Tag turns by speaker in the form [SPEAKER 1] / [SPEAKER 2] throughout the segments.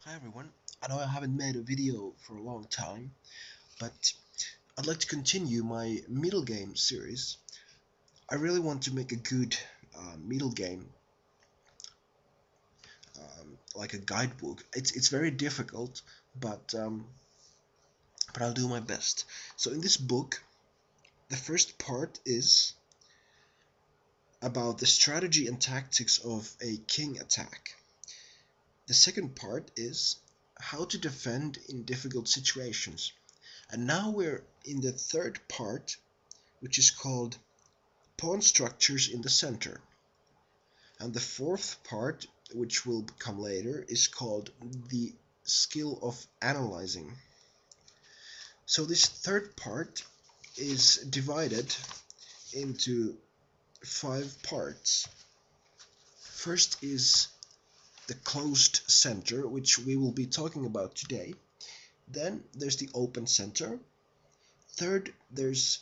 [SPEAKER 1] Hi everyone, I know I haven't made a video for a long time, but I'd like to continue my middle game series. I really want to make a good middle game, like a guidebook. It's very difficult, but I'll do my best. So in this book, the first part is about the strategy and tactics of a king attack. The second part is how to defend in difficult situations. And now we're in the third part, which is called pawn structures in the center. And the fourth part, which will come later, is called the skill of analyzing. So this third part is divided into 5 parts. First is the closed center, which we will be talking about today. Then there's the open center. Third, there's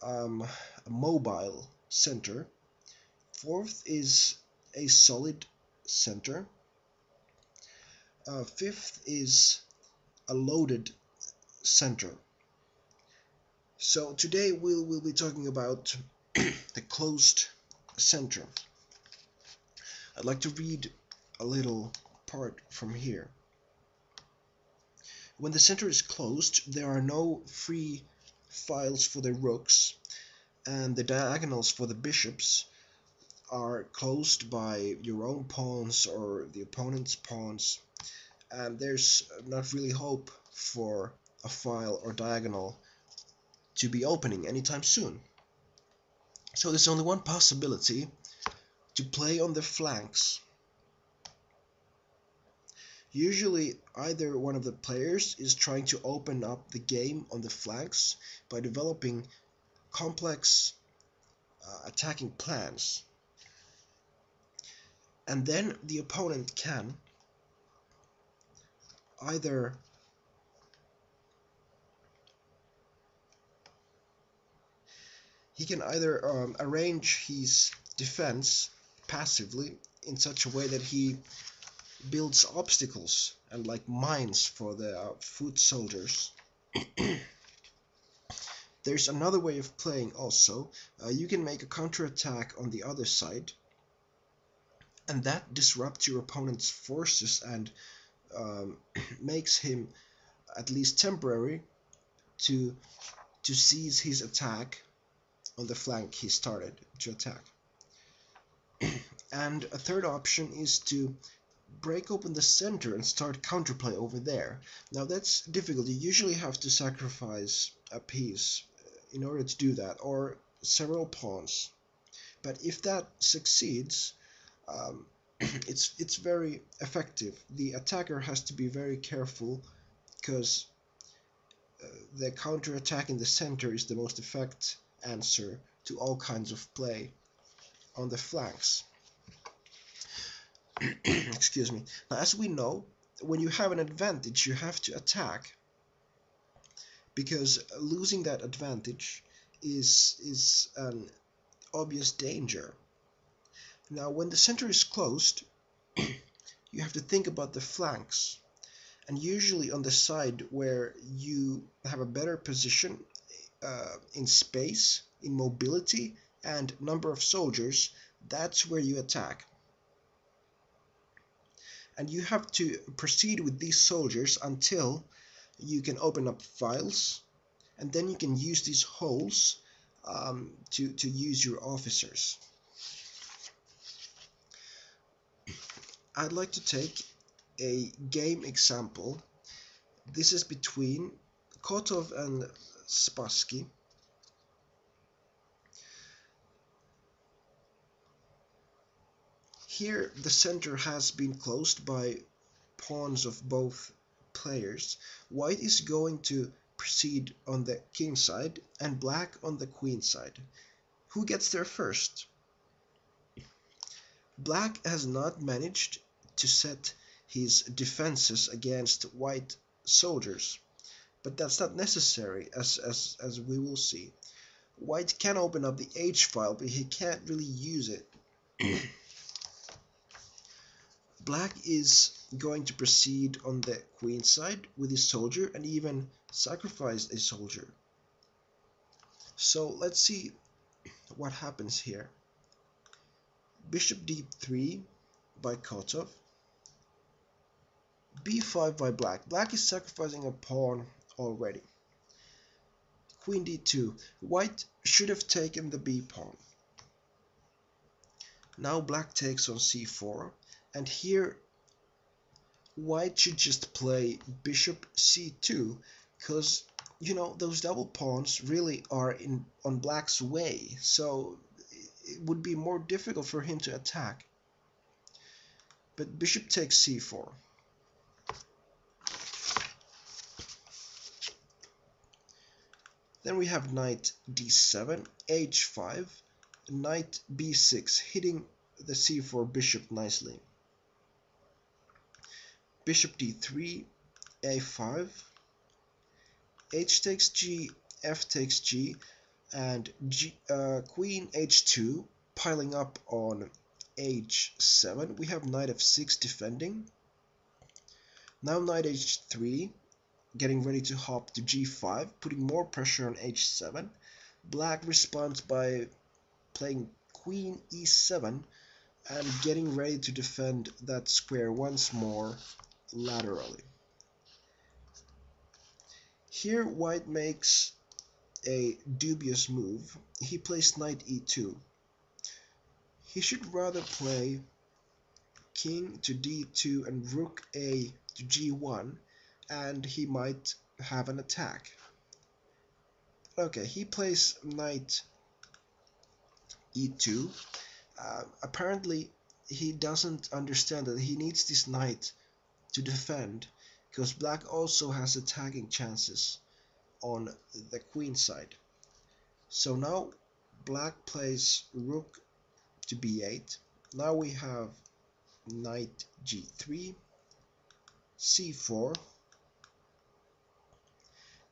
[SPEAKER 1] a mobile center. Fourth is a solid center. Fifth is a loaded center. So today we'll be talking about the closed center. I'd like to read a little part from here. When the center is closed, there are no free files for the rooks, and the diagonals for the bishops are closed by your own pawns or the opponent's pawns, and there's not really hope for a file or diagonal to be opening anytime soon. So there's only one possibility: to play on the flanks. Usually either one of the players is trying to open up the game on the flanks by developing complex attacking plans, and then the opponent can either arrange his defense passively in such a way that he builds obstacles and like mines for the foot soldiers. There's another way of playing also. You can make a counterattack on the other side, and that disrupts your opponent's forces and makes him, at least temporary, to seize his attack on the flank he started to attack. And a third option is to break open the center and start counterplay over there. Now that's difficult. You usually have to sacrifice a piece in order to do that, or several pawns. But if that succeeds, it's very effective. The attacker has to be very careful, because the counterattack in the center is the most effective answer to all kinds of play on the flanks. Excuse me. Now, as we know, when you have an advantage, you have to attack, because losing that advantage is an obvious danger. Now, when the center is closed, you have to think about the flanks, and usually on the side where you have a better position in space, in mobility, and number of soldiers, that's where you attack. And you have to proceed with these soldiers until you can open up files, and then you can use these holes to use your officers. I'd like to take a game example. This is between Kotov and Spassky. Here the center has been closed by pawns of both players. White is going to proceed on the king side and black on the queen side. Who gets there first? Black has not managed to set his defenses against white soldiers, but that's not necessary, as we will see. White can open up the H file, but he can't really use it. Black is going to proceed on the queen side with his soldier and even sacrifice a soldier. So let's see what happens here. Bishop d3 by Kotov, b5 by black. Black is sacrificing a pawn already. Queen d2. White should have taken the b pawn. Now black takes on c4, and here white should just play bishop c2, because you know those double pawns really are on black's way, so it would be more difficult for him to attack. But bishop takes c4. Then we have knight d7, h5, knight b6, hitting the c4 bishop nicely. Bishop d3, a5, h takes g, f takes g, and queen h2 piling up on h7. We have knight f6 defending. Now knight h3, getting ready to hop to g5, putting more pressure on h7. Black responds by playing queen e7 and getting ready to defend that square once more laterally. Here white makes a dubious move. He plays knight e2. He should rather play king to d2 and rook a to g1, and he might have an attack. Okay, he plays knight e2. Apparently he doesn't understand that he needs this knight to defend, because black also has attacking chances on the queen side. So now black plays rook to b8. Now we have knight g3, c4,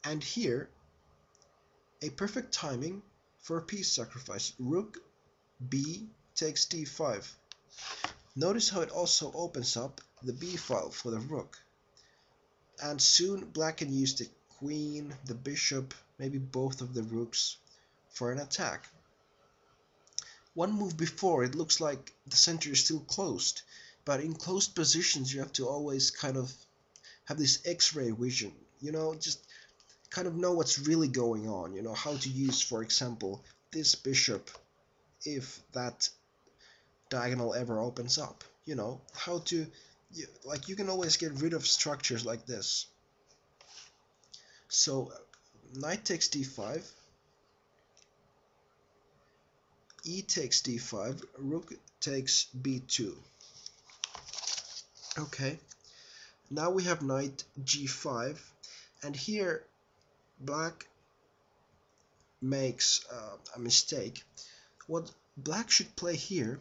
[SPEAKER 1] and here a perfect timing for a piece sacrifice. Rook b takes d5. Notice how it also opens up the b file for the rook, and soon black can use the queen, the bishop, maybe both of the rooks for an attack. One move before, it looks like the center is still closed, but in closed positions you have to always kind of have this x-ray vision, you know, just kind of know what's really going on, you know, how to use, for example, this bishop if that diagonal ever opens up, you know, how to, like, you can always get rid of structures like this. So knight takes d5, e takes d5, rook takes b2. Okay, now we have knight g5, and here black makes a mistake. What black should play here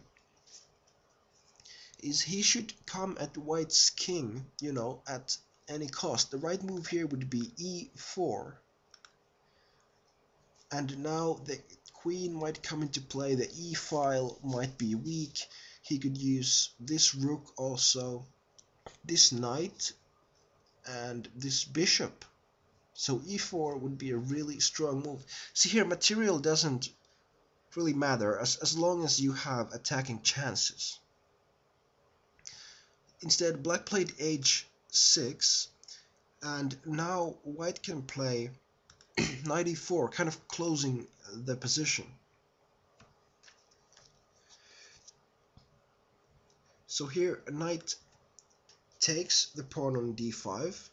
[SPEAKER 1] is he should come at white's king, you know, at any cost. The right move here would be e4, and now the queen might come into play. The e file might be weak. He could use this rook also, this knight, and this bishop. So e4 would be a really strong move. See here, material doesn't really matter as long as you have attacking chances. Instead, black played h6, and now white can play knight e4, kind of closing the position. So here knight takes the pawn on d5,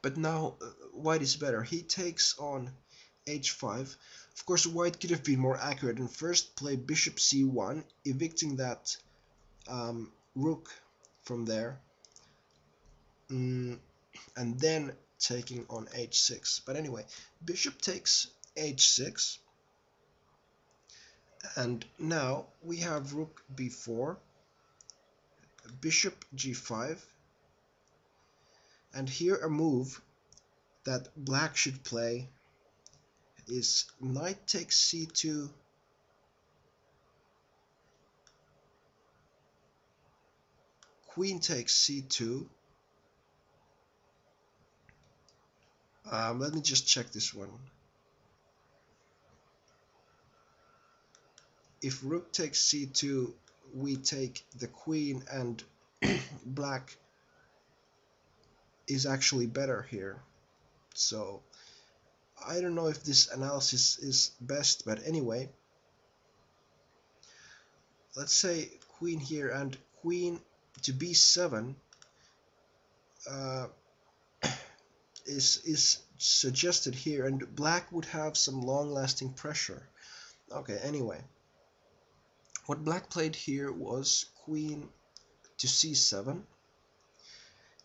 [SPEAKER 1] but now white is better. He takes on h5. Of course, white could have been more accurate and first play bishop c1, evicting that rook from there, and then taking on h6. But anyway, bishop takes h6, and now we have rook b4, bishop g5, and here a move that black should play is knight takes c2, queen takes c2. Let me just check this one. If rook takes c2, we take the queen, and black is actually better here. So I don't know if this analysis is best, but anyway, let's say queen here and queen to b7 uh, is suggested here, and black would have some long-lasting pressure. Okay, anyway, what black played here was queen to c7,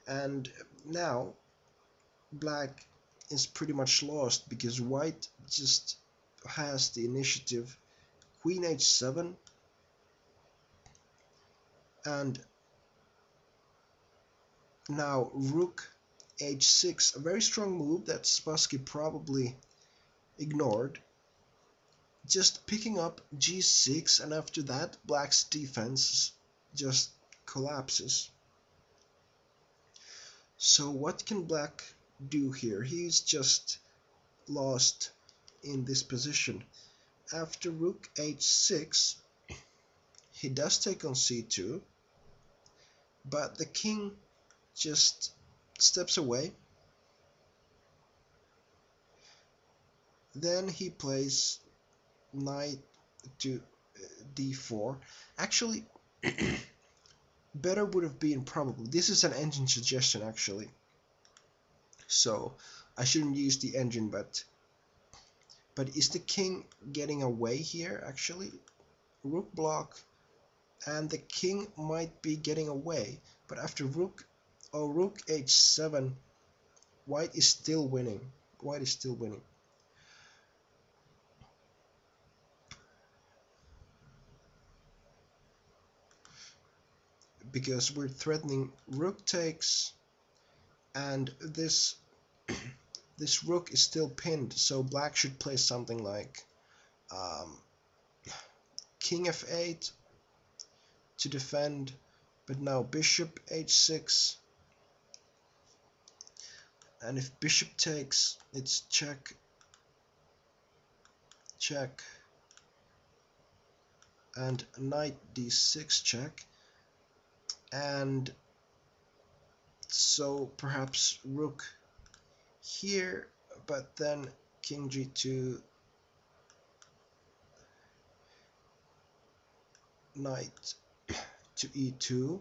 [SPEAKER 1] and now black is pretty much lost because white just has the initiative. Queen h7, and now rook h6, a very strong move that Spassky probably ignored. Just picking up g6, and after that black's defense just collapses. So what can black do here? He's just lost in this position. After rook h6, he does take on c2, but the king just steps away. Then he plays knight to d4. Actually, better would have been probably, this is an engine suggestion actually, so I shouldn't use the engine, but is the king getting away here? Actually, rook block, and the king might be getting away, but after rook h7, white is still winning. White is still winning. Because we're threatening rook takes, and this this rook is still pinned, so black should play something like king f8 to defend, but now bishop h6, and if bishop takes, it's check, check, and knight d6 check, and so perhaps rook here, but then king g2, knight to e2,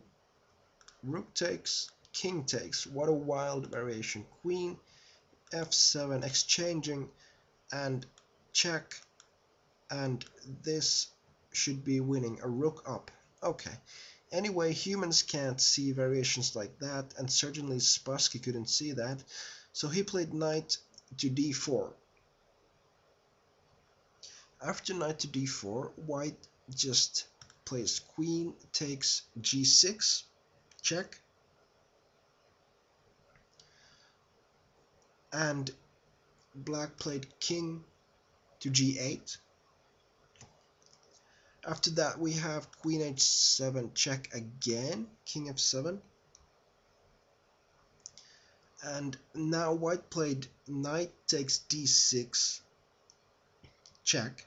[SPEAKER 1] rook takes, king takes. What a wild variation. Queen f7 exchanging, and check, and this should be winning. A rook up. Okay. Anyway, humans can't see variations like that, and certainly Spassky couldn't see that, so he played knight to d4. After knight to d4, white just plays queen takes g6, check, and black played king to g8. After that we have queen h7 check again, king f7, and now white played knight takes d6, check.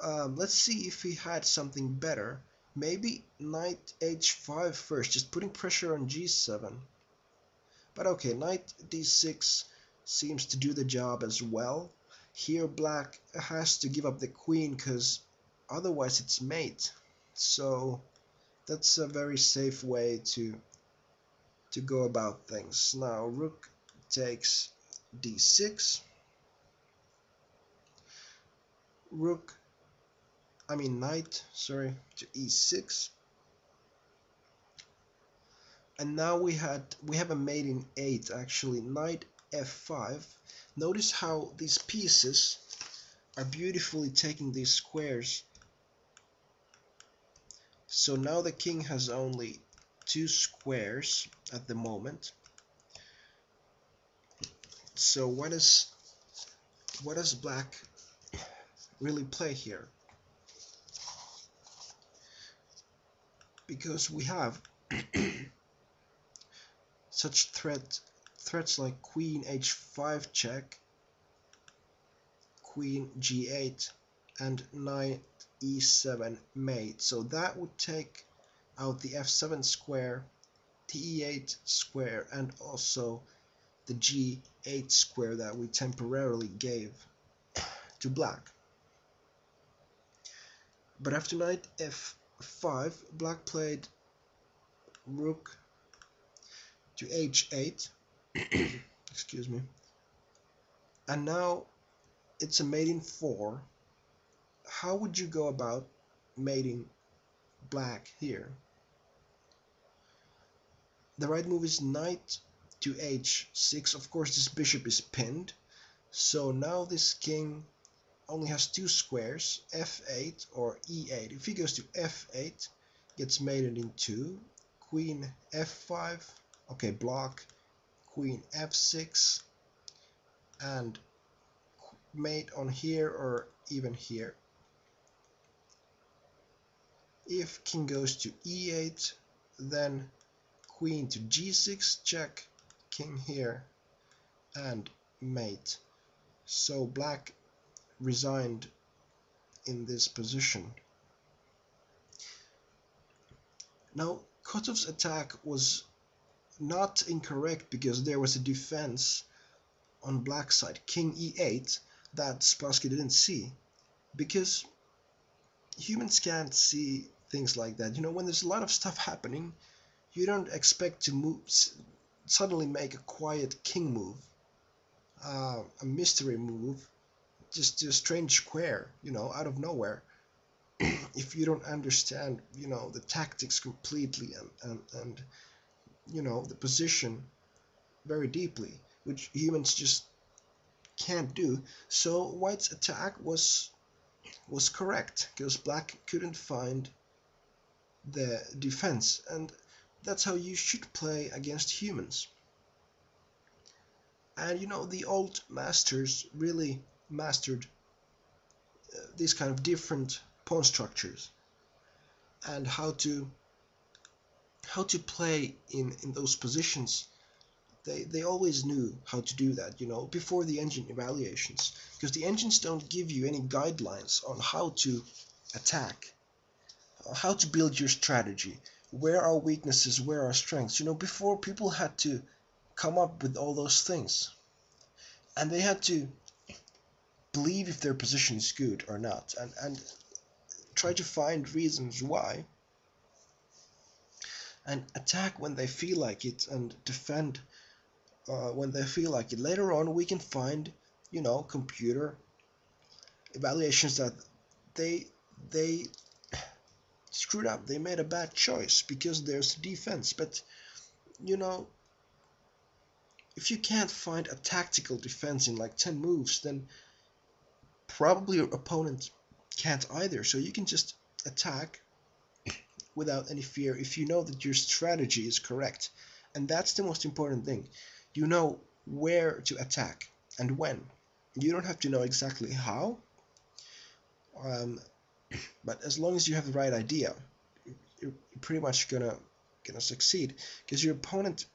[SPEAKER 1] Let's see if he had something better. Maybe knight h5 first, just putting pressure on g7. But okay, knight d6 seems to do the job as well. Here black has to give up the queen, because otherwise it's mate. So that's a very safe way to go about things. Now rook takes d6. Knight, sorry, to e6. And now we have a mate in 8 actually, knight f5. Notice how these pieces are beautifully taking these squares. So now the king has only 2 squares at the moment. So what does black really play here? because we have such threats like queen h5 check, queen g8, and knight e7 mate. So that would take out the f7 square, the e8 square, and also the g8 square that we temporarily gave to black. But after knight f5, black played rook to h8, excuse me, and now it's a mate in 4. How would you go about mating black here? The right move is knight to h6. Of course, this bishop is pinned, so now this king only has 2 squares, f8 or e8. If he goes to f8, gets mated in 2, queen f5, okay, block, queen f6, and mate on here or even here. If king goes to e8, then queen to g6, check, king here, and mate. So black resigned in this position. Now, Kotov's attack was not incorrect because there was a defense on black side, king e8, that Spassky didn't see, because humans can't see things like that. You know, when there's a lot of stuff happening, you don't expect to suddenly make a quiet king move, a mystery move, just a strange square, you know, out of nowhere. If you don't understand, you know, the tactics completely and you know, the position very deeply, which humans just can't do. So white's attack was correct because black couldn't find the defense, and that's how you should play against humans. And you know, the old masters really mastered these kind of different pawn structures and how to play in those positions. They always knew how to do that, you know, before the engine evaluations, because the engines don't give you any guidelines on how to attack, how to build your strategy, where are weaknesses, where are strengths. You know, before, people had to come up with all those things, and they had to believe if their position is good or not, and try to find reasons why, and attack when they feel like it, and defend when they feel like it. Later on, we can find, you know, computer evaluations that they screwed up. They made a bad choice because there's defense. But you know, if you can't find a tactical defense in like 10 moves, then probably your opponent can't either. So you can just attack without any fear if you know that your strategy is correct. And that's the most important thing. You know where to attack and when. You don't have to know exactly how, but as long as you have the right idea, you're pretty much gonna succeed, because your opponent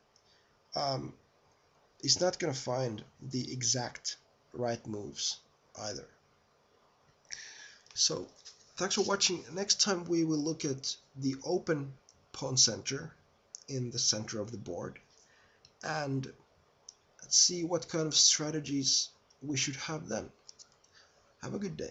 [SPEAKER 1] is not gonna find the exact right moves either. So thanks for watching. Next time we will look at the open pawn center in the center of the board, and see what kind of strategies we should have then. Have a good day.